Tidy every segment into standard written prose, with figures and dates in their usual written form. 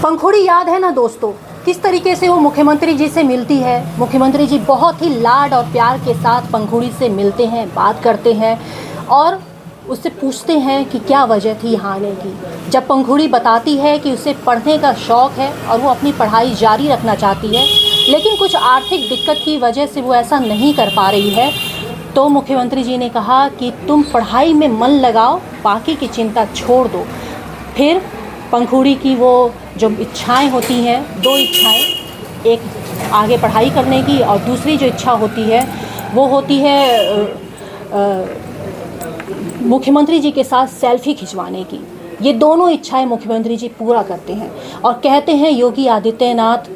पंखुड़ी याद है ना दोस्तों, किस तरीके से वो मुख्यमंत्री जी से मिलती है। मुख्यमंत्री जी बहुत ही लाड और प्यार के साथ पंखुड़ी से मिलते हैं, बात करते हैं और उससे पूछते हैं कि क्या वजह थी यहाँ आने की। जब पंखुड़ी बताती है कि उसे पढ़ने का शौक़ है और वो अपनी पढ़ाई जारी रखना चाहती है, लेकिन कुछ आर्थिक दिक्कत की वजह से वो ऐसा नहीं कर पा रही है, तो मुख्यमंत्री जी ने कहा कि तुम पढ़ाई में मन लगाओ, बाकी की चिंता छोड़ दो। फिर पंखुड़ी की वो जो इच्छाएं होती हैं, दो इच्छाएं, एक आगे पढ़ाई करने की और दूसरी जो इच्छा होती है वो होती है मुख्यमंत्री जी के साथ सेल्फी खिंचवाने की। ये दोनों इच्छाएं मुख्यमंत्री जी पूरा करते हैं और कहते हैं योगी आदित्यनाथ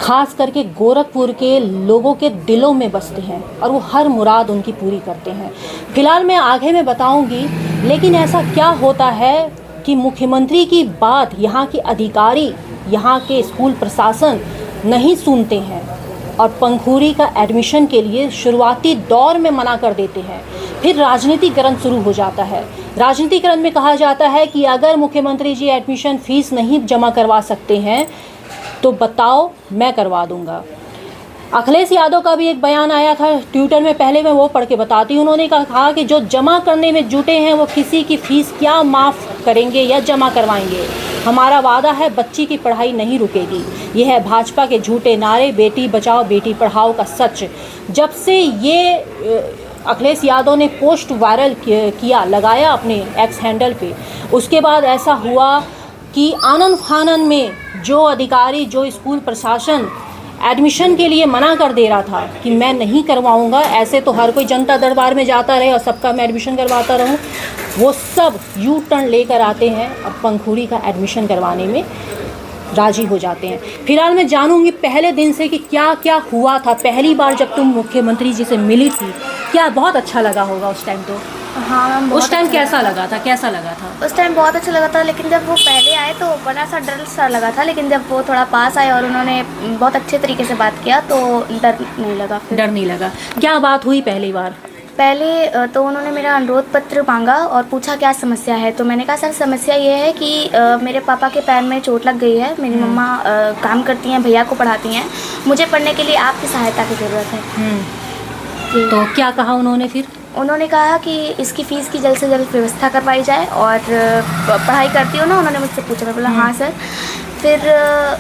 खास करके गोरखपुर के लोगों के दिलों में बसते हैं और वो हर मुराद उनकी पूरी करते हैं। फिलहाल मैं आगे में बताऊंगी, लेकिन ऐसा क्या होता है कि मुख्यमंत्री की बात यहाँ के अधिकारी, यहाँ के स्कूल प्रशासन नहीं सुनते हैं और पंखुड़ी का एडमिशन के लिए शुरुआती दौर में मना कर देते हैं। फिर राजनीतिकरण शुरू हो जाता है। राजनीतिकरण में कहा जाता है कि अगर मुख्यमंत्री जी एडमिशन फ़ीस नहीं जमा करवा सकते हैं तो बताओ, मैं करवा दूंगा। अखिलेश यादव का भी एक बयान आया था ट्विटर में, पहले मैं वो पढ़ के बताती हूँ। उन्होंने कहा कि जो जमा करने में जुटे हैं वो किसी की फ़ीस क्या माफ़ करेंगे या जमा करवाएंगे। हमारा वादा है बच्ची की पढ़ाई नहीं रुकेगी। यह है भाजपा के झूठे नारे, बेटी बचाओ बेटी पढ़ाओ का सच। जब से ये अखिलेश यादव ने पोस्ट वायरल किया, लगाया अपने एक्स हैंडल पे, उसके बाद ऐसा हुआ कि आनन फानन में जो अधिकारी, जो स्कूल प्रशासन एडमिशन के लिए मना कर दे रहा था कि मैं नहीं करवाऊंगा, ऐसे तो हर कोई जनता दरबार में जाता रहे और सबका मैं एडमिशन करवाता रहूं, वो सब यू टर्न लेकर आते हैं अब पंखुड़ी का एडमिशन करवाने में राजी हो जाते हैं। फिलहाल मैं जानूंगी पहले दिन से कि क्या क्या हुआ था। पहली बार जब तुम मुख्यमंत्री जी से मिली थी, क्या बहुत अच्छा लगा होगा उस टाइम? तो हाँ, उस टाइम कैसा लगा था? उस टाइम बहुत अच्छा लगा था, लेकिन जब वो पहले आए तो बड़ा सा डर सा लगा था, लेकिन जब वो थोड़ा पास आए और उन्होंने बहुत अच्छे तरीके से बात किया तो डर नहीं लगा। डर नहीं लगा। क्या बात हुई पहली बार? पहले तो उन्होंने मेरा अनुरोध पत्र मांगा और पूछा क्या समस्या है। तो मैंने कहा सर समस्या ये है कि मेरे पापा के पैर में चोट लग गई है, मेरी मम्मा काम करती हैं, भैया को पढ़ाती हैं, मुझे पढ़ने के लिए आपकी सहायता की ज़रूरत है। तो क्या कहा उन्होंने फिर? उन्होंने कहा कि इसकी फ़ीस की जल्द से जल्द व्यवस्था करवाई जाए और पढ़ाई करती हो ना, उन्होंने मुझसे पूछा। मैं बोला हाँ सर। फिर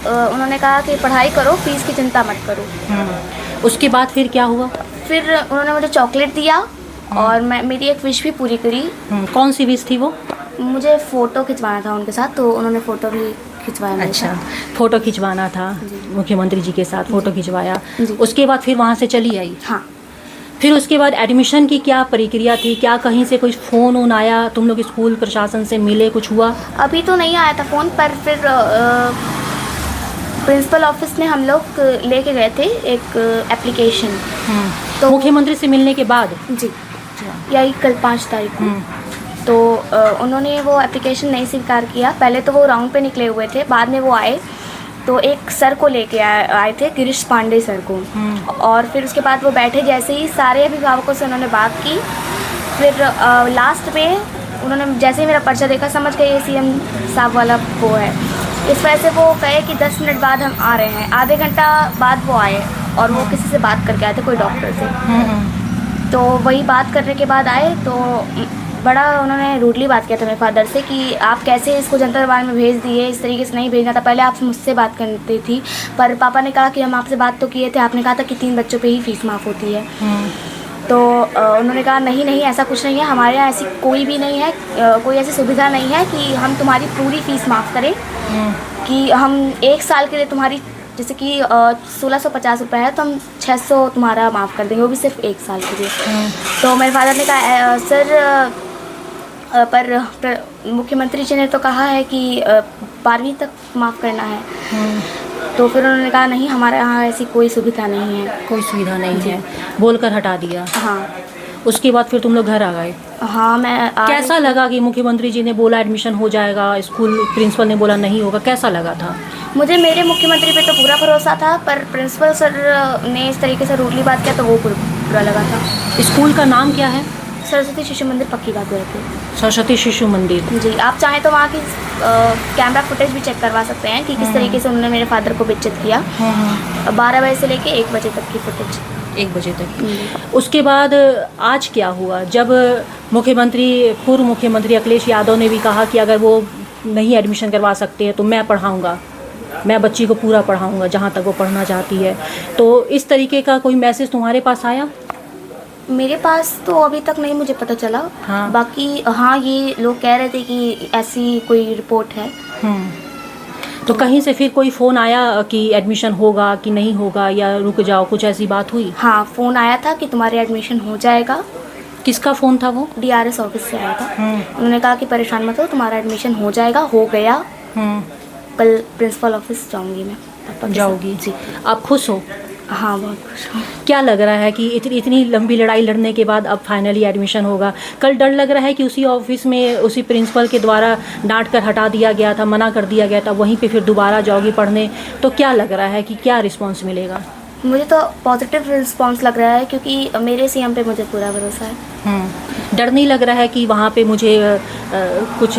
उन्होंने कहा कि पढ़ाई करो, फ़ीस की चिंता मत करो। उसके बाद फिर क्या हुआ? फिर उन्होंने मुझे चॉकलेट दिया और मेरी एक विश भी पूरी करी। कौन सी विश थी वो? मुझे फ़ोटो खिंचवाना था उनके साथ, तो उन्होंने फ़ोटो भी खिंचवाया। अच्छा, फ़ोटो खिंचवाना था मुख्यमंत्री जी के साथ, फ़ोटो खिंचवाया। उसके बाद फिर वहाँ से चली आई? हाँ। फिर उसके बाद एडमिशन की क्या प्रक्रिया थी? क्या कहीं से कोई फ़ोन वोन आया? तुम लोग स्कूल प्रशासन से मिले, कुछ हुआ? अभी तो नहीं आया था फ़ोन, पर फिर प्रिंसिपल ऑफिस में हम लोग लेके गए थे एक एप्लीकेशन। तो मुख्यमंत्री से मिलने के बाद? जी, यही कल 5 तारीख को। तो उन्होंने वो एप्लीकेशन नहीं स्वीकार किया। पहले तो वो राउंड पे निकले हुए थे, बाद में वो आए तो एक सर को लेके आए थे, गिरीश पांडे सर को। और फिर उसके बाद वो बैठे, जैसे ही सारे अभिभावकों से उन्होंने बात की। फिर लास्ट में उन्होंने जैसे ही मेरा पर्चा देखा, समझ गए ये सीएम साहब वाला वो है। इस वजह से वो कहे कि 10 मिनट बाद हम आ रहे हैं। आधे घंटा बाद वो आए और वो किसी से बात करके आए थे, कोई डॉक्टर से। तो वही बात करने के बाद आए तो बड़ा उन्होंने रूडली बात किया था मेरे फादर से कि आप कैसे इसको जनता दरबार में भेज दिए, इस तरीके से नहीं भेजना था, पहले आप मुझसे बात करती थी। पर पापा ने कहा कि हम आपसे बात तो किए थे, आपने कहा था कि 3 बच्चों पे ही फ़ीस माफ़ होती है। तो उन्होंने कहा नहीं ऐसा कुछ नहीं है, हमारे यहाँ ऐसी कोई भी नहीं है, कोई ऐसी सुविधा नहीं है कि हम तुम्हारी पूरी फ़ीस माफ़ करें। कि हम 1 साल के लिए तुम्हारी, जैसे कि 1650 रुपये है, तो हम 600 तुम्हारा माफ़ कर देंगे, वो भी सिर्फ 1 साल के लिए। तो मेरे फादर ने कहा सर पर मुख्यमंत्री जी ने तो कहा है कि 12वीं तक माफ़ करना है। तो फिर उन्होंने कहा नहीं, हमारे यहाँ ऐसी कोई सुविधा नहीं है। कोई सुविधा नहीं है, बोलकर हटा दिया। हाँ। उसके बाद फिर तुम लोग घर आ गए? हाँ, मैं कैसा लगा कि मुख्यमंत्री जी ने बोला एडमिशन हो जाएगा, स्कूल प्रिंसिपल ने बोला नहीं होगा, कैसा लगा था? मुझे मेरे मुख्यमंत्री पे तो पूरा भरोसा था, पर प्रिंसिपल सर ने इस तरीके से रूडली बात किया तो वो बुरा लगा था। स्कूल का नाम क्या है? सरस्वती शिशु मंदिर पक्की बात गए थे। सरस्वती शिशु मंदिर। जी, आप चाहें तो वहाँ की कैमरा फुटेज भी चेक करवा सकते हैं कि किस तरीके से उन्होंने मेरे फादर को बेइज्जत किया। 12 बजे से लेके 1 बजे तक की फुटेज। 1 बजे तक। उसके बाद आज क्या हुआ, जब पूर्व मुख्यमंत्री अखिलेश यादव ने भी कहा कि अगर वो नहीं एडमिशन करवा सकते हैं तो मैं पढ़ाऊँगा, मैं बच्ची को पूरा पढ़ाऊँगा जहाँ तक वो पढ़ना चाहती है, तो इस तरीके का कोई मैसेज तुम्हारे पास आया? मेरे पास तो अभी तक नहीं मुझे पता चला। हाँ। बाकी हाँ, ये लोग कह रहे थे कि ऐसी कोई रिपोर्ट है। तो कहीं से फिर कोई फ़ोन आया कि एडमिशन होगा कि नहीं होगा या रुक जाओ, कुछ ऐसी बात हुई? हाँ, फ़ोन आया था कि तुम्हारे एडमिशन हो जाएगा। किसका फ़ोन था वो? DRS ऑफिस से आया था। उन्होंने कहा कि परेशान मत हो, तुम्हारा एडमिशन हो जाएगा, हो गया। कल प्रिंसिपल ऑफिस जाऊंगी मैं पापा के जाओगी? साथ। जी। आप खुश हो? हाँ, बहुत खुश हूँ। क्या लग रहा है कि इतनी लंबी लड़ाई लड़ने के बाद अब फाइनली एडमिशन होगा? कल डर लग रहा है कि उसी ऑफिस में उसी प्रिंसिपल के द्वारा डांट कर हटा दिया गया था, मना कर दिया गया था, वहीं पे फिर दोबारा जाओगी पढ़ने, तो क्या लग रहा है कि क्या रिस्पांस मिलेगा? मुझे तो पॉजिटिव रिस्पांस लग रहा है क्योंकि मेरे CM पे मुझे पूरा भरोसा है। डर नहीं लग रहा है कि वहाँ पे मुझे कुछ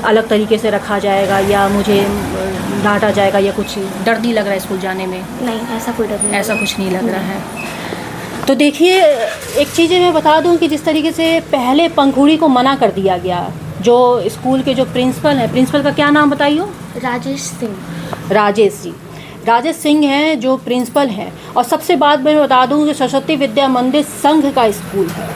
अलग तरीके से रखा जाएगा या मुझे डांटा जाएगा या कुछ? डर नहीं लग रहा है स्कूल जाने में? नहीं, ऐसा कोई डर नहीं। ऐसा कुछ नहीं लग रहा है। तो देखिए, एक चीज़ मैं बता दूं कि जिस तरीके से पहले पंखुड़ी को मना कर दिया गया, जो स्कूल के जो प्रिंसिपल हैं, प्रिंसिपल का क्या नाम बताइए? राजेश सिंह। राजेश सिंह हैं जो प्रिंसिपल हैं। और सबसे बात मैं बता दूं कि सरस्वती विद्या मंदिर संघ का स्कूल है,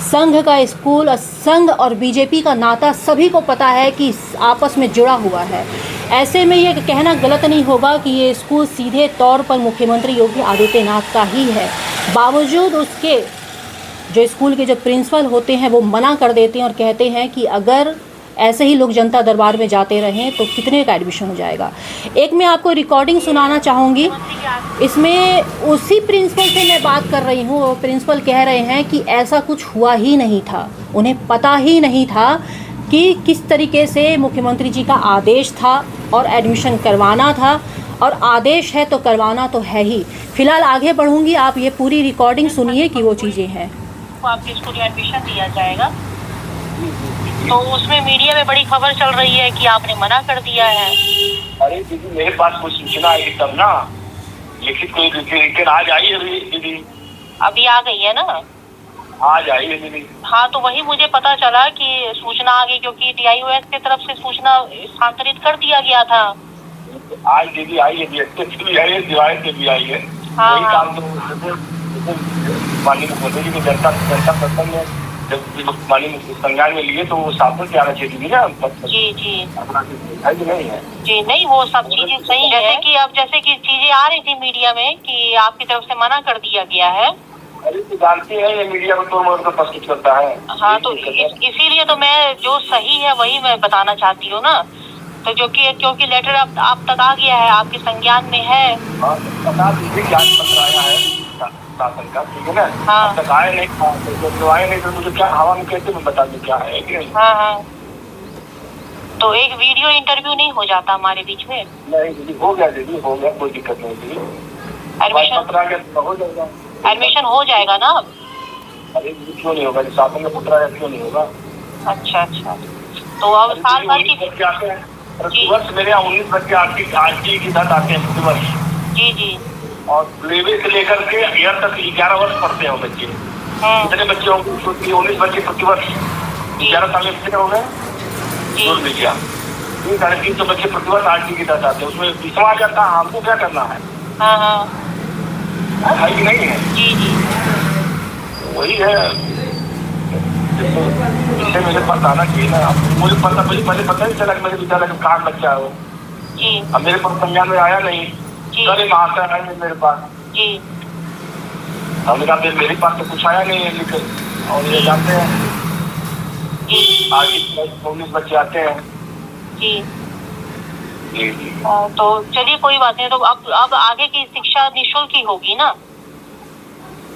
संघ का स्कूल, और संघ और बीजेपी का नाता सभी को पता है कि आपस में जुड़ा हुआ है। ऐसे में ये कहना गलत नहीं होगा कि ये स्कूल सीधे तौर पर मुख्यमंत्री योगी आदित्यनाथ का ही है। बावजूद उसके जो स्कूल के जो प्रिंसिपल होते हैं वो मना कर देते हैं और कहते हैं कि अगर ऐसे ही लोग जनता दरबार में जाते रहें तो कितने का एडमिशन हो जाएगा। एक मैं आपको रिकॉर्डिंग सुनाना चाहूँगी, इसमें उसी प्रिंसिपल से मैं बात कर रही हूँ। वो प्रिंसिपल कह रहे हैं कि ऐसा कुछ हुआ ही नहीं था, उन्हें पता ही नहीं था कि किस तरीके से मुख्यमंत्री जी का आदेश था और एडमिशन करवाना था, और आदेश है तो करवाना तो है ही। फिलहाल आगे बढ़ूँगी, आप ये पूरी रिकॉर्डिंग सुनिए कि वो चीज़ें हैं। आपके स्कूल में एडमिशन दिया जाएगा, तो उसमें मीडिया में बड़ी खबर चल रही है कि आपने मना कर दिया है। अरे दीदी, मेरे पास कोई सूचना आई तब ना, लिखित कोई रिटर्न आज आई है दीदी। अभी आ गई है ना? आज आई है दीदी। हाँ, तो वही मुझे पता चला कि सूचना आ गई, क्योंकि DIOS की तरफ से सूचना स्थानांतरित कर दिया गया था। आज दीदी आई है, भी आई है, दिवाली से भी आई है। हाँ, वही काम तो माननीय मुख्यमंत्री जी को जनता प्रसन्न है, जब माननीय संज्ञान में लिए तो वो शासन से आना चाहिए ना। जी अपना नहीं है जी, नहीं, वो सब चीजें सही है। जैसे कि चीजें आ रही थी मीडिया में कि आपकी तरफ से मना कर दिया गया है। अरे तो जानते हैं ये मीडिया को तो मतलब प्रस्तुत करता है। हाँ, तो इसीलिए तो मैं जो सही है वही मैं बताना चाहती हूँ ना। तो क्योंकि लेटर अब आप तक आ गया है, आपके संज्ञान में है। हाँ, बता दीजिए क्या पत्र आया है शासन का, ठीक है ना? हाँ। अब तक आए नहीं, तो आए नहीं तो मुझे क्या हवा में कैसे मैं बता दूं क्या है कि नहीं? हाँ। तो एक वीडियो इंटरव्यू नहीं हो जाता हमारे बीच में? नहीं दीदी, हो गया दीदी, हो गया, कोई दिक्कत नहीं दीदी। एडमिशन पत्र आ गया तो हो जाएगा। एडमिशन हो जाएगा ना? अरे दीदी, क्यों नहीं होगा? शासन में पत्र आया क्यों नहीं होगा? अच्छा। तो अब साल भर की बच्चे आते हैं प्रतिवर्ष, मेरे यहाँ 19 बच्चे आरटी की साथ आते हैं प्रतिवर्ष। जी। और प्लेवे से लेकर के ईयर तक 11 वर्ष पढ़ते हैं बच्चे। कितने बच्चे होंगे? 19 बच्चे प्रतिवर्ष, 11 साल में कितने हो गए? जोड़ लीजिए आप, 300-350 बच्चे प्रतिवर्ष आरटी की साथ आते हैं। उसमें बीसवा आ जाता है, हमको क्या करना है? हाँ। है कि नहीं है? जी। वही है, इससे मेरे पास आना चाहिए ना। मुझे पहले पता नहीं चला कि मेरे विद्यालय में कहाँ बच्चा है वो। जी। अब मेरे पास संज्ञान में आया नहीं, कल महाशय आए नहीं मेरे पास। जी। हमने कहा मेरे पास तो कुछ आया नहीं है लिखे, और ये जानते हैं आगे 19 बच्चे आते हैं। जी। जी। तो चलिए, कोई बात नहीं। तो अब आगे की शिक्षा निःशुल्क ही होगी ना?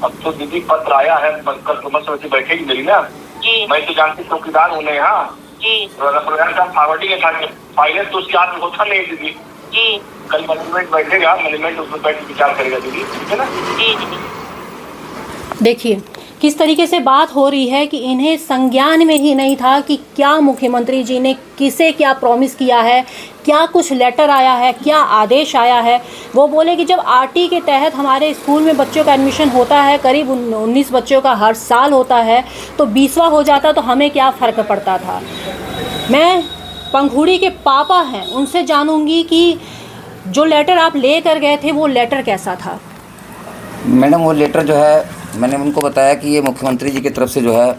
अब तो दीदी पत्र आया है, कल कमर समिति बैठेगी मेरी ना। जी। मैं तो जानती चौकीदार हूँ यहाँ। जी। प्रोग्राम का फॉरवर्डिंग था, फाइनेंस तो उसके हाथ में होता नहीं दीदी। जी। कल मैनेजमेंट बैठेगा, मैनेजमेंट उसमें बैठ विचार करेगा दीदी, ठीक है ना? जी। देखिए, किस तरीके से बात हो रही है कि इन्हें संज्ञान में ही नहीं था कि क्या मुख्यमंत्री जी ने किसे क्या प्रॉमिस किया है, क्या कुछ लेटर आया है, क्या आदेश आया है। वो बोले कि जब आरटी के तहत हमारे स्कूल में बच्चों का एडमिशन होता है, करीब 19 बच्चों का हर साल होता है, तो 20वां हो जाता तो हमें क्या फ़र्क पड़ता था। मैं पंखुड़ी के पापा हैं, उनसे जानूंगी कि जो लेटर आप ले कर गए थे वो लेटर कैसा था। मैडम वो लेटर जो है, मैंने उनको बताया कि ये मुख्यमंत्री जी की तरफ से जो है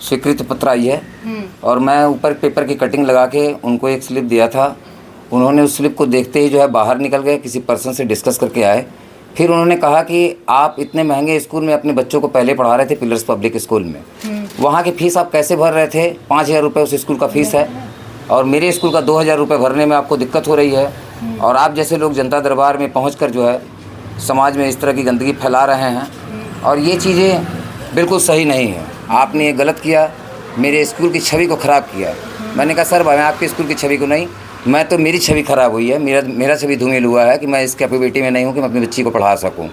स्वीकृत पत्र आई है, और मैं ऊपर पेपर की कटिंग लगा के उनको एक स्लिप दिया था। उन्होंने उस स्लिप को देखते ही जो है बाहर निकल गए, किसी पर्सन से डिस्कस करके आए। फिर उन्होंने कहा कि आप इतने महंगे स्कूल में अपने बच्चों को पहले पढ़ा रहे थे, पिलर्स पब्लिक स्कूल में, वहाँ की फ़ीस आप कैसे भर रहे थे? 5,000 रुपये उस स्कूल का फ़ीस है, और मेरे स्कूल का 2,000 रुपये भरने में आपको दिक्कत हो रही है। और आप जैसे लोग जनता दरबार में पहुँच कर जो है समाज में इस तरह की गंदगी फैला रहे हैं, और ये चीज़ें बिल्कुल सही नहीं है। आपने ये गलत किया, मेरे स्कूल की छवि को ख़राब किया। मैंने कहा सर मैं आपके स्कूल की छवि को नहीं, मैं तो मेरी छवि ख़राब हुई है, मेरा छवि धूमिल हुआ है कि मैं इस कैपेबिलिटी में नहीं हूँ कि मैं अपनी बच्ची को पढ़ा सकूँ।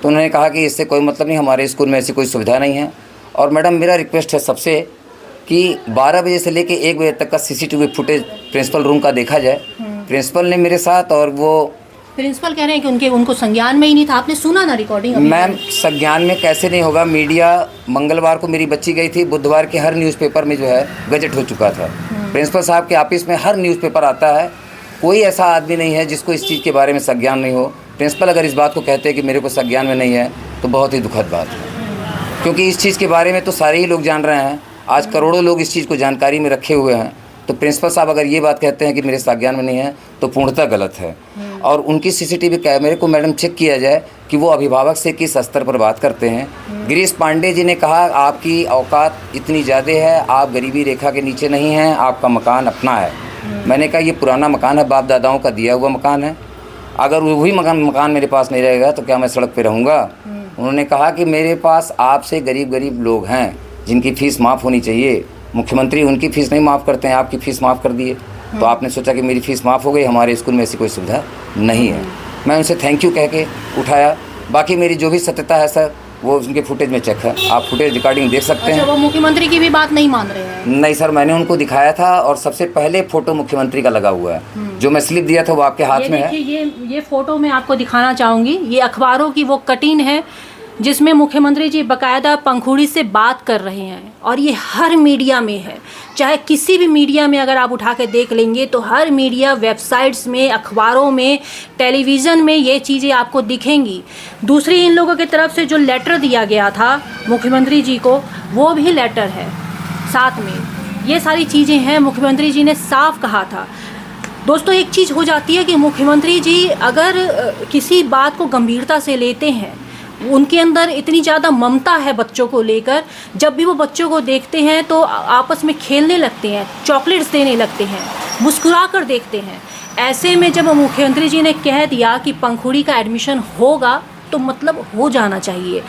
तो उन्होंने कहा कि इससे कोई मतलब नहीं, हमारे स्कूल में ऐसी कोई सुविधा नहीं है। और मैडम मेरा रिक्वेस्ट है सबसे कि 12 बजे से लेके 1 बजे तक का CCTV फुटेज प्रिंसिपल रूम का देखा जाए। प्रिंसिपल ने मेरे साथ, और वो प्रिंसिपल कह रहे हैं कि उनको संज्ञान में ही नहीं था। आपने सुना ना रिकॉर्डिंग? मैम संज्ञान में कैसे नहीं होगा, मीडिया मंगलवार को मेरी बच्ची गई थी, बुधवार के हर न्यूज़पेपर में जो है गजट हो चुका था। प्रिंसिपल साहब के ऑफिस में हर न्यूज़पेपर आता है, कोई ऐसा आदमी नहीं है जिसको इस चीज़ के बारे में संज्ञान नहीं हो। प्रिंसिपल अगर इस बात को कहते हैं कि मेरे को संज्ञान में नहीं है तो बहुत ही दुखद बात है, क्योंकि इस चीज़ के बारे में तो सारे ही लोग जान रहे हैं। आज करोड़ों लोग इस चीज़ को जानकारी में रखे हुए हैं। तो प्रिंसिपल साहब अगर ये बात कहते हैं कि मेरे संज्ञान में नहीं है तो पूर्णतः गलत है। और उनकी CCTV कैमरे को मैडम चेक किया जाए कि वो अभिभावक से किस स्तर पर बात करते हैं। गिरीश पांडे जी ने कहा आपकी औकात इतनी ज़्यादा है, आप गरीबी रेखा के नीचे नहीं हैं, आपका मकान अपना है। मैंने कहा ये पुराना मकान है, बाप दादाओं का दिया हुआ मकान है, अगर वही मकान मेरे पास नहीं रहेगा तो क्या मैं सड़क पर रहूँगा। उन्होंने कहा कि मेरे पास आपसे गरीब लोग हैं जिनकी फ़ीस माफ़ होनी चाहिए, मुख्यमंत्री उनकी फ़ीस नहीं माफ़ करते हैं, आपकी फ़ीस माफ़ कर दिए। तो आपने सोचा कि मेरी फ़ीस माफ़ हो गई, हमारे स्कूल में ऐसी कोई सुविधा नहीं है। मैं उनसे थैंक यू कह के उठाया। बाकी मेरी जो भी सत्यता है सर वो उनके फुटेज में चेक है, आप फुटेज रिकॉर्डिंग देख सकते हैं। वो मुख्यमंत्री की भी बात नहीं मान रहे हैं? नहीं सर, मैंने उनको दिखाया था, और सबसे पहले फ़ोटो मुख्यमंत्री का लगा हुआ है। जो मैं स्लिप दिया था वो आपके हाथ में है। ये फ़ोटो मैं आपको दिखाना चाहूँगी। ये अखबारों की वो कटिंग है जिसमें मुख्यमंत्री जी बाकायदा पंखुड़ी से बात कर रहे हैं, और ये हर मीडिया में है। चाहे किसी भी मीडिया में अगर आप उठा के देख लेंगे तो हर मीडिया, वेबसाइट्स में, अखबारों में, टेलीविज़न में ये चीज़ें आपको दिखेंगी। दूसरी इन लोगों की तरफ से जो लेटर दिया गया था मुख्यमंत्री जी को, वो भी लेटर है साथ में। ये सारी चीज़ें हैं, मुख्यमंत्री जी ने साफ कहा था। दोस्तों एक चीज़ हो जाती है कि मुख्यमंत्री जी अगर किसी बात को गंभीरता से लेते हैं, उनके अंदर इतनी ज़्यादा ममता है बच्चों को लेकर, जब भी वो बच्चों को देखते हैं तो आपस में खेलने लगते हैं, चॉकलेट्स देने लगते हैं, मुस्कुरा कर देखते हैं। ऐसे में जब मुख्यमंत्री जी ने कह दिया कि पंखुड़ी का एडमिशन होगा तो मतलब हो जाना चाहिए।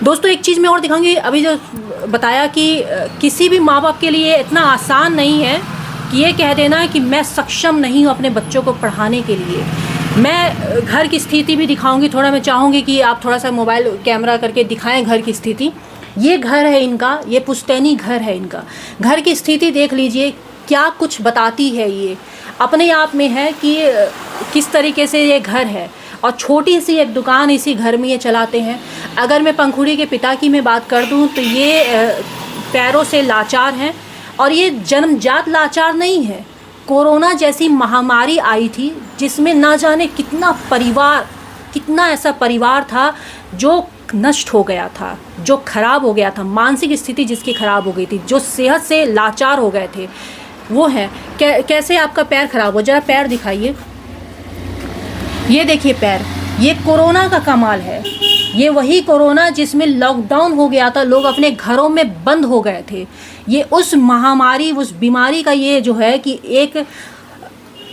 दोस्तों एक चीज़ मैं और दिखाऊंगी, अभी जो बताया कि किसी भी माँ बाप के लिए इतना आसान नहीं है कि ये कह देना कि मैं सक्षम नहीं हूँ अपने बच्चों को पढ़ाने के लिए। मैं घर की स्थिति भी दिखाऊंगी थोड़ा। मैं चाहूँगी कि आप थोड़ा सा मोबाइल कैमरा करके दिखाएं घर की स्थिति। ये घर है इनका, ये पुश्तैनी घर है इनका। घर की स्थिति देख लीजिए, क्या कुछ बताती है। ये अपने आप में है कि किस तरीके से ये घर है, और छोटी सी एक दुकान इसी घर में ये चलाते हैं। अगर मैं पंखुड़ी के पिता की मैं बात कर दूं तो ये पैरों से लाचार हैं, और ये जन्मजात लाचार नहीं है। कोरोना जैसी महामारी आई थी जिसमें ना जाने कितना ऐसा परिवार था जो नष्ट हो गया था, जो खराब हो गया था, मानसिक स्थिति जिसकी खराब हो गई थी, जो सेहत से लाचार हो गए थे। वो है कैसे आपका पैर खराब हो, जरा पैर दिखाइए। ये देखिए पैर, ये कोरोना का कमाल है। ये वही कोरोना जिसमें लॉकडाउन हो गया था, लोग अपने घरों में बंद हो गए थे। ये उस महामारी, उस बीमारी का ये जो है कि एक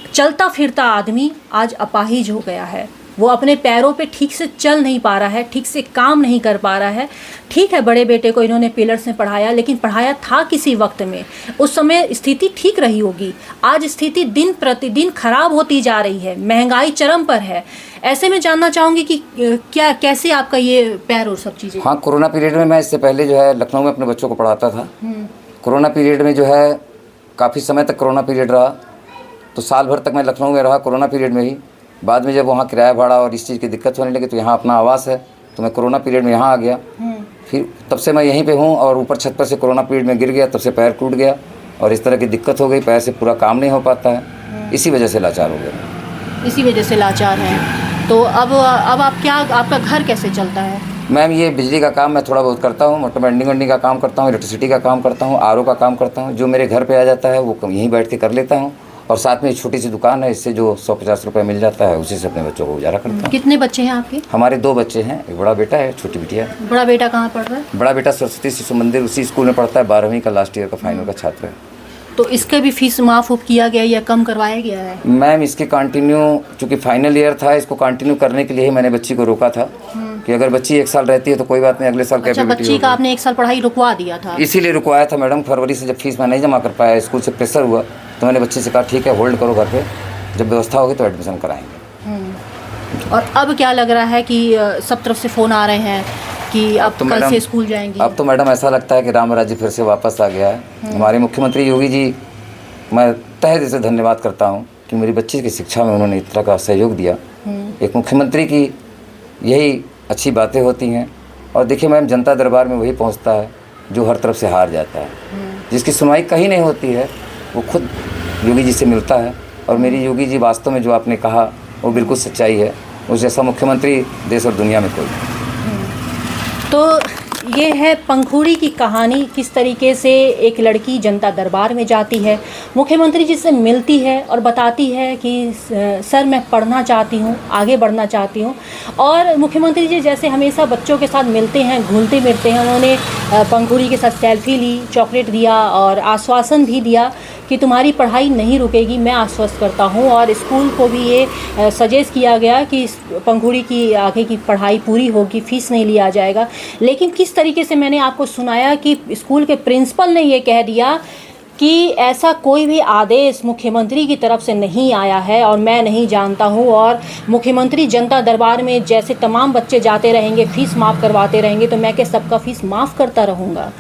चलता फिरता आदमी आज अपाहिज हो गया है। वो अपने पैरों पे ठीक से चल नहीं पा रहा है, ठीक से काम नहीं कर पा रहा है। ठीक है, बड़े बेटे को इन्होंने पिलर्स में पढ़ाया, लेकिन पढ़ाया था किसी वक्त में, उस समय स्थिति ठीक रही होगी। आज स्थिति दिन प्रतिदिन खराब होती जा रही है, महंगाई चरम पर है। ऐसे में जानना चाहूँगी कि क्या कैसे आपका ये पैर और सब चीज़ें। हाँ, कोरोना पीरियड में मैं इससे पहले जो है लखनऊ में अपने बच्चों को पढ़ाता था। कोरोना पीरियड में जो है काफ़ी समय तक कोरोना पीरियड रहा, तो साल भर तक मैं लखनऊ में रहा कोरोना पीरियड में ही। बाद में जब वहाँ किराया भाड़ा और इस चीज़ की दिक्कत होने लगी तो यहाँ अपना आवास है, तो मैं कोरोना पीरियड में यहाँ आ गया। फिर तब से मैं यहीं पे हूँ, और ऊपर छत पर से कोरोना पीरियड में गिर गया, तब से पैर टूट गया और इस तरह की दिक्कत हो गई, पैर से पूरा काम नहीं हो पाता है, इसी वजह से लाचार हो गया। इसी वजह से लाचार हैं। तो अब आप क्या, आपका घर कैसे चलता है? मैम, ये बिजली का काम मैं थोड़ा बहुत करता हूँ, मतलब वेंडिंग वेंडिंग का काम करता हूँ, इलेक्ट्रिसिटी का काम करता हूँ, आरओ का काम करता हूँ। जो मेरे घर पे आ जाता है वो यहीं बैठ के कर लेता हूँ, और साथ में एक छोटी सी दुकान है, इससे जो 150 रुपये मिल जाता है उसी से अपने बच्चों को गुजारा करता हूँ। कितने बच्चे हैं आपके? हमारे 2 बच्चे हैं, एक बड़ा बेटा है, छोटी बिटिया है। बड़ा बेटा कहाँ पढ़ रहा है? बड़ा बेटा सरस्वती शिशु मंदिर उसी स्कूल में पढ़ता है, 12वीं का लास्ट ईयर का फाइनल का छात्र है। तो इसका भी फीस माफ़ किया गया या कम करवाया गया है? मैम, इसके कंटिन्यू, चूँकि फाइनल ईयर था, इसको कंटिन्यू करने के लिए ही मैंने बच्ची को रोका था कि अगर बच्ची 1 साल रहती है तो कोई बात नहीं, अगले साल अच्छा, कैपेबिलिटी बच्ची का आपने 1 साल पढ़ाई रुकवा दिया था? इसीलिए रुकवाया था मैडम। फरवरी से जब फीस मैं नहीं जमा कर पाया, स्कूल से प्रेशर हुआ, तो मैंने बच्चे से कहा ठीक है, होल्ड करो घर पे, जब व्यवस्था होगी तो एडमिशन कराएंगे। और अब क्या लग रहा है कि सब तरफ से फ़ोन आ रहे हैं कि अब तो कल से स्कूल जाएंगी? अब तो मैडम ऐसा लगता है कि राम राज्य फिर से वापस आ गया है। हमारे मुख्यमंत्री योगी जी, मैं तहे दिल से धन्यवाद करता हूँ कि मेरी बच्ची की शिक्षा में उन्होंने इस तरह का सहयोग दिया। एक मुख्यमंत्री की यही अच्छी बातें होती हैं। और देखिए मैम, जनता दरबार में वही पहुँचता है जो हर तरफ से हार जाता है, जिसकी सुनवाई कहीं नहीं होती है, वो खुद योगी जी से मिलता है। और मेरी योगी जी, वास्तव में जो आपने कहा वो बिल्कुल सच्चाई है, उस जैसा मुख्यमंत्री देश और दुनिया में कोई नहीं। तो ये है पंखुड़ी की कहानी, किस तरीके से एक लड़की जनता दरबार में जाती है, मुख्यमंत्री जी से मिलती है और बताती है कि सर मैं पढ़ना चाहती हूँ, आगे बढ़ना चाहती हूँ। और मुख्यमंत्री जी जैसे हमेशा बच्चों के साथ मिलते हैं, घुलते मिलते हैं, उन्होंने पंखुड़ी के साथ सेल्फी ली, चॉकलेट दिया और आश्वासन भी दिया कि तुम्हारी पढ़ाई नहीं रुकेगी, मैं आश्वस्त करता हूँ। और स्कूल को भी ये सजेस्ट किया गया कि पंखुड़ी की आगे की पढ़ाई पूरी होगी, फ़ीस नहीं लिया जाएगा। लेकिन किस तरीके से मैंने आपको सुनाया कि स्कूल के प्रिंसिपल ने ये कह दिया कि ऐसा कोई भी आदेश मुख्यमंत्री की तरफ से नहीं आया है और मैं नहीं जानता हूँ, और मुख्यमंत्री जनता दरबार में जैसे तमाम बच्चे जाते रहेंगे, फ़ीस माफ़ करवाते रहेंगे, तो मैं क्या सबका फ़ीस माफ़ करता रहूँगा।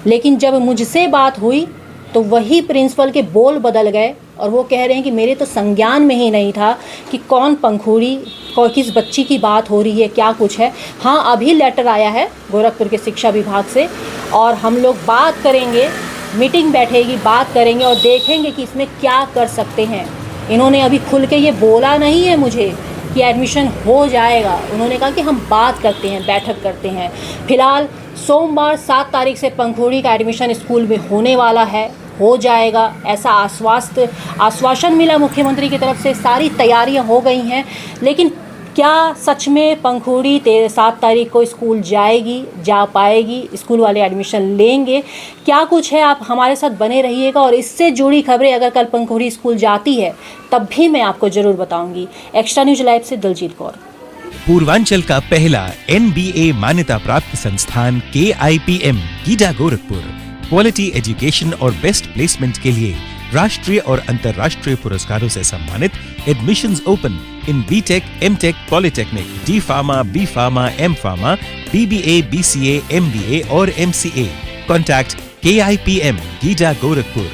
लेकिन जब मुझसे बात हुई तो वही प्रिंसिपल के बोल बदल गए और वो कह रहे हैं कि मेरे तो संज्ञान में ही नहीं था कि कौन पंखुड़ी, किस बच्ची की बात हो रही है, क्या कुछ है। हाँ, अभी लेटर आया है गोरखपुर के शिक्षा विभाग से और हम लोग बात करेंगे, मीटिंग बैठेगी, बात करेंगे और देखेंगे कि इसमें क्या कर सकते हैं। इन्होंने अभी खुल के ये बोला नहीं है मुझे कि एडमिशन हो जाएगा, उन्होंने कहा कि हम बात करते हैं, बैठक करते हैं। फिलहाल सोमवार 7 तारीख से पंखुड़ी का एडमिशन स्कूल में होने वाला है, हो जाएगा, ऐसा आश्वासन मिला मुख्यमंत्री की तरफ से। सारी तैयारियां हो गई हैं, लेकिन क्या सच में पंखुड़ी 7 तारीख को स्कूल जाएगी, जा पाएगी, स्कूल वाले एडमिशन लेंगे, क्या कुछ है, आप हमारे साथ बने रहिएगा। और इससे जुड़ी खबरें अगर कल पंखुड़ी स्कूल जाती है तब भी मैं आपको ज़रूर बताऊंगी। एक्स्ट्रा न्यूज लाइव से दिलजीत कौर। पूर्वांचल का पहला NBA मान्यता प्राप्त संस्थान KIPM GIDA Gorakhpur quality education और बेस्ट प्लेसमेंट के लिए राष्ट्रीय और अंतर्राष्ट्रीय पुरस्कारों से सम्मानित। Admissions open in BTech, MTech, Polytechnic, D Pharma, B Pharma, M Pharma, BBA, BCA, MBA और MCA. Contact KIPM GIDA Gorakhpur